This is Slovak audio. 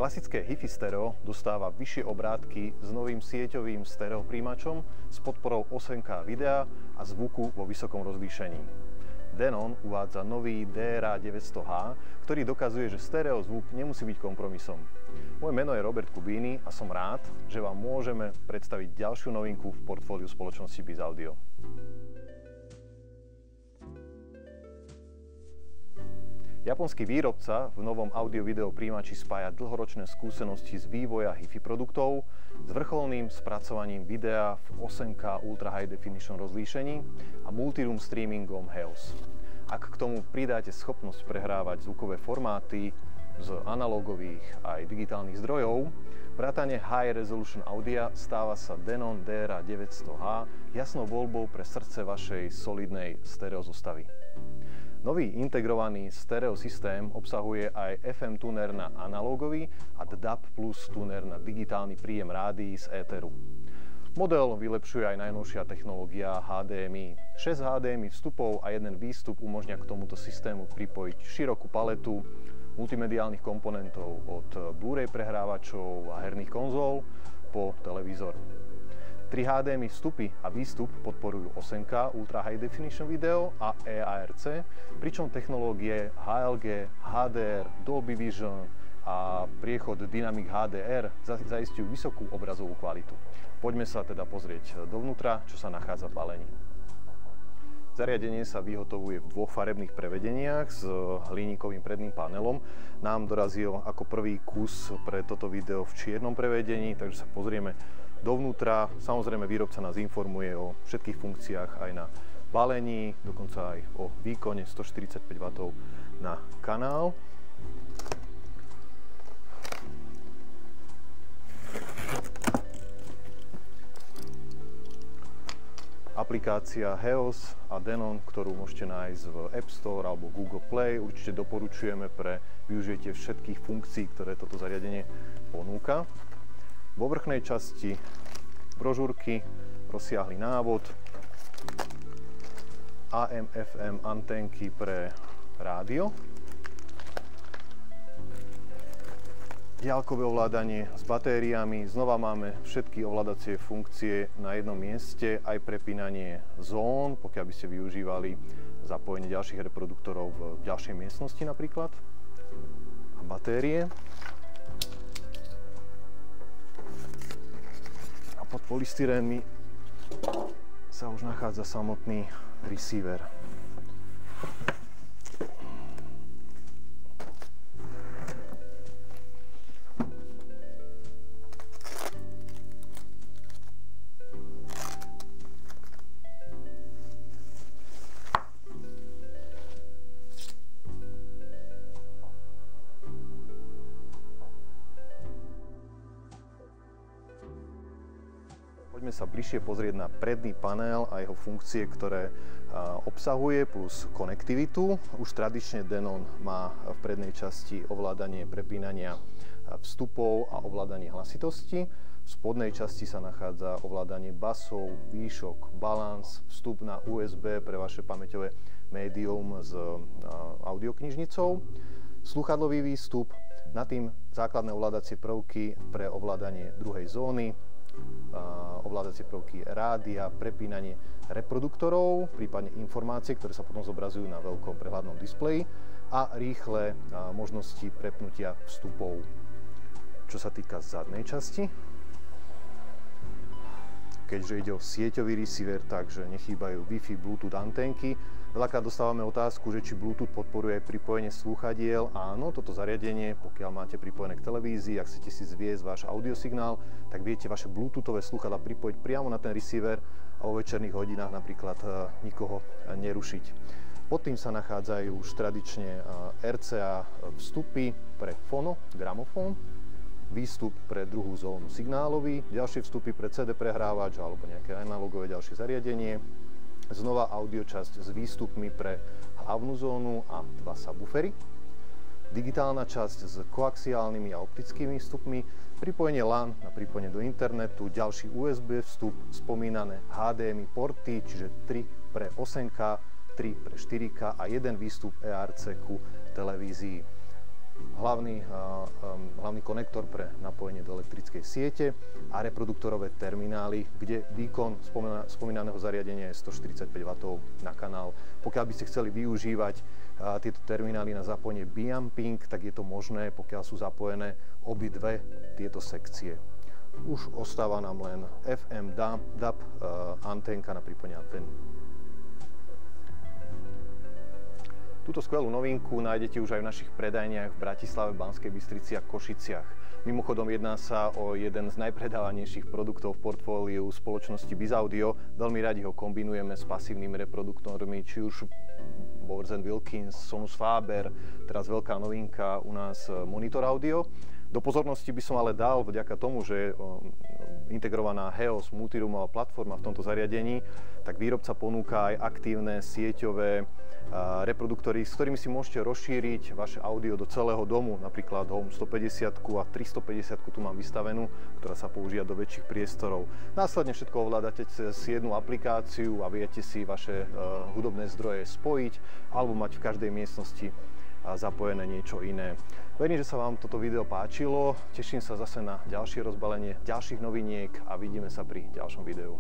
Klasické HiFi stereo dostáva vyššie obrátky s novým sieťovým stereopríjimačom s podporou 8K videa a zvuku vo vysokom rozlíšení. Denon uvádza nový DRA900H, ktorý dokazuje, že stereo zvuk nemusí byť kompromisom. Moje meno je Robert Kubíny a som rád, že vám môžeme predstaviť ďalšiu novinku v portfóliu spoločnosti BIS Audio. Japonský výrobca v novom audio-video príjimači spája dlhoročné skúsenosti z vývoja HiFi produktov s vrcholným spracovaním videa v 8K Ultra High Definition rozlíšení a multiroom streamingom HEOS. Ak k tomu pridáte schopnosť prehrávať zvukové formáty z analogových aj digitálnych zdrojov, vrátane High Resolution Audia, stáva sa Denon DRA900H jasnou voľbou pre srdce vašej solidnej stereo zostavy. Nový integrovaný stereo systém obsahuje aj FM tuner na analogový a DAB plus tuner na digitálny príjem rádií z éteru. Model vylepšuje aj najnovšia technológia HDMI. 6 HDMI vstupov a jeden výstup umožňa k tomuto systému pripojiť širokú paletu multimediálnych komponentov od Blu-ray prehrávačov a herných konzól po televízor. 3 HDMI vstupy a výstup podporujú 8K Ultra High Definition video a eARC, pričom technológie HLG, HDR, Dolby Vision a priechod Dynamic HDR zaistujú vysokú obrazovú kvalitu. Poďme sa teda pozrieť dovnútra, čo sa nachádza v balení. Zariadenie sa vyhotovuje v dvoch farebných prevedeniach s hliníkovým predným panelom. Nám dorazil ako prvý kus pre toto video v čiernom prevedení, takže sa pozrieme dovnútra. Samozrejme, výrobca nás informuje o všetkých funkciách aj na balení, dokonca aj o výkone 145 W na kanál. Aplikácia HEOS a Denon, ktorú môžete nájsť v App Store alebo Google Play, určite doporučujeme pre využitie všetkých funkcií, ktoré toto zariadenie ponúka. Vo vrchnej časti brožúrky rozsiahly návod, AM/FM anténky pre rádio, diaľkové ovládanie s batériami, znova máme všetky ovládacie funkcie na jednom mieste, aj prepínanie zón, pokiaľ by ste využívali zapojenie ďalších reproduktorov v ďalšej miestnosti napríklad, a batérie. Pod polystyrénmi sa už nachádza samotný receiver. Poďme sa bližšie pozrieť na predný panel a jeho funkcie, ktoré obsahuje, plus konektivitu. Už tradične Denon má v prednej časti ovládanie prepínania vstupov a ovládanie hlasitosti. V spodnej časti sa nachádza ovládanie basov, výšok, balans, vstup na USB pre vaše pamäťové médium s audioknižnicou, slúchadlový výstup, nad tým základné ovládacie prvky pre ovládanie druhej zóny, ovládacie prvky rádia, prepínanie reproduktorov, prípadne informácie, ktoré sa potom zobrazujú na veľkom prehľadnom displeji a rýchle možnosti prepnutia vstupov. Čo sa týka zadnej časti, keďže ide o sieťový receiver, takže nechýbajú Wi-Fi, Bluetooth anténky. Veľakrát dostávame otázku, že či Bluetooth podporuje aj pripojenie slúchadiel. Áno, toto zariadenie, pokiaľ máte pripojené k televízii, ak chcete si zviesť váš audiosignál, tak viete vaše Bluetoothové slúchadlá pripojiť priamo na ten receiver a vo večerných hodinách napríklad nikoho nerušiť. Pod tým sa nachádzajú už tradične RCA vstupy pre fono, gramofón, výstup pre druhú zónu signálový, ďalšie vstupy pre CD prehrávač alebo nejaké analogové ďalšie zariadenie, znova audiočasť s výstupmi pre hlavnú zónu a 2 subwoofery, digitálna časť s koaxiálnymi a optickými vstupmi, pripojenie LAN na pripojenie do internetu, ďalší USB vstup, spomínané HDMI porty, čiže 3 pre 8K, 3 pre 4K a jeden výstup eARC ku televízii. hlavný konektor pre napojenie do elektrickej siete a reproduktorové terminály, kde výkon spomínaného zariadenia je 145 W na kanál. Pokiaľ by ste chceli využívať tieto terminály na zapojenie biamping, tak je to možné, pokiaľ sú zapojené obidve tieto sekcie. Už ostáva nám len FM, DAB, anténka na pripojenie antény. Túto skvelú novinku nájdete už aj v našich predajniach v Bratislave, Banskej Bystrici a Košiciach. Mimochodom jedná sa o jeden z najpredávanejších produktov v portfóliu spoločnosti BizAudio. Veľmi radi ho kombinujeme s pasívnymi reproduktormi, či už Bowers & Wilkins, Sonus Faber, teraz veľká novinka u nás Monitor Audio. Do pozornosti by som ale dal, vďaka tomu, že je integrovaná HEOS multirumová platforma v tomto zariadení, tak výrobca ponúka aj aktívne sieťové reproduktory, s ktorými si môžete rozšíriť vaše audio do celého domu, napríklad Home 150 a 350 tu mám vystavenú, ktorá sa používa do väčších priestorov. Následne všetko ovládate cez jednu aplikáciu a viete si vaše hudobné zdroje spojiť alebo mať v každej miestnosti zapojené niečo iné. Verím, že sa vám toto video páčilo, teším sa zase na ďalšie rozbalenie ďalších noviniek a vidíme sa pri ďalšom videu.